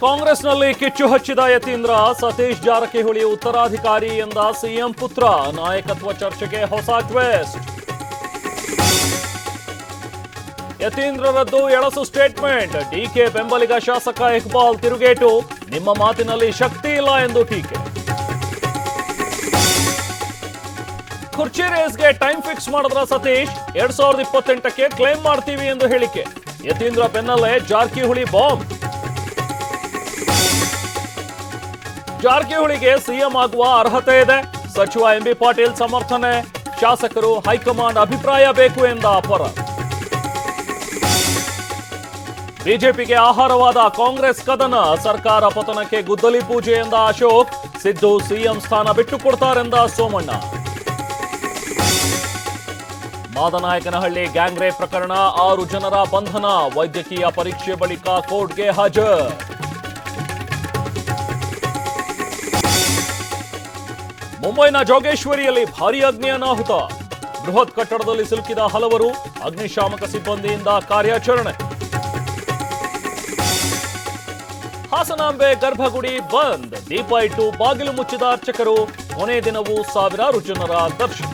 ಕಾಂಗ್ರೆಸ್ನಲ್ಲಿ ಕಿಚ್ಚು ಹಚ್ಚಿದ ಯತೀಂದ್ರ. ಸತೀಶ್ ಜಾರಕಿಹೊಳಿ ಉತ್ತರಾಧಿಕಾರಿ ಎಂದ ಸಿಎಂ ಪುತ್ರ. ನಾಯಕತ್ವ ಚರ್ಚೆಗೆ ಹೊಸ ಟ್ವಿಸ್ಟ್. ಯತೀಂದ್ರರದ್ದು ಎಳಸು ಸ್ಟೇಟ್ಮೆಂಟ್. ಡಿಕೆ ಬೆಂಬಲಿಗ ಶಾಸಕ ಇಕ್ಬಾಲ್ ತಿರುಗೇಟು. ನಿಮ್ಮ ಮಾತಿನಲ್ಲಿ ಶಕ್ತಿ ಇಲ್ಲ ಎಂದು ಟೀಕೆ. ಕುರ್ಚಿ ರೇಸ್ಗೆ ಟೈಮ್ ಫಿಕ್ಸ್ ಮಾಡಿದ್ರ ಸತೀಶ್. 2028ಕ್ಕೆ ಕ್ಲೇಮ್ ಮಾಡ್ತೀವಿ ಎಂದು ಹೇಳಿಕೆ. ಯತೀಂದ್ರ ಬೆನ್ನಲ್ಲೇ ಜಾರಕಿಹೊಳಿ ಬಾಂಬ್. ಜಾರಕಿಹೊಳಿಗೆ ಸಿಎಂ ಆಗುವ ಅರ್ಹತೆ ಇದೆ. ಸಚಿವ ಎಂಬಿ ಪಾಟೀಲ್ ಸಮರ್ಥನೆ. ಶಾಸಕರು ಹೈಕಮಾಂಡ್ ಅಭಿಪ್ರಾಯ ಬೇಕು ಎಂದ ಅಪರ. ಬಿಜೆಪಿಗೆ ಆಹಾರವಾದ ಕಾಂಗ್ರೆಸ್ ಕದನ. ಸರ್ಕಾರ ಪತನಕ್ಕೆ ಗುದ್ದಲಿ ಪೂಜೆ ಎಂದ ಅಶೋಕ್. ಸಿದ್ದು ಸಿಎಂ ಸ್ಥಾನ ಬಿಟ್ಟುಕೊಡ್ತಾರೆಂದ ಸೋಮಣ್ಣ. ಮಾದನಾಯಕನಹಳ್ಳಿ ಗ್ಯಾಂಗ್ ರೇಪ್ ಪ್ರಕರಣ. 6 ಜನರ ಬಂಧನ. ವೈದ್ಯಕೀಯ ಪರೀಕ್ಷೆ ಬಳಿಕ ಕೋರ್ಟ್ಗೆ ಹಾಜರು. ಮುಂಬೈನ ಜೋಗೇಶ್ವರಿಯಲ್ಲಿ ಭಾರೀ ಅಗ್ನಿ ಅನಾಹುತ. ಬೃಹತ್ ಕಟ್ಟಡದಲ್ಲಿ ಸಿಲುಕಿದ ಹಲವರು. ಅಗ್ನಿಶಾಮಕ ಸಿಬ್ಬಂದಿಯಿಂದ ಕಾರ್ಯಾಚರಣೆ. ಹಾಸನಾಂಬೆ ಗರ್ಭಗುಡಿ ಬಂದ್. ದೀಪ ಇಟ್ಟು ಬಾಗಿಲು ಮುಚ್ಚಿದ ಅರ್ಚಕರು. ಕೊನೆ ದಿನವೂ ಸಾವಿರಾರು ಜನರ ದರ್ಶನ.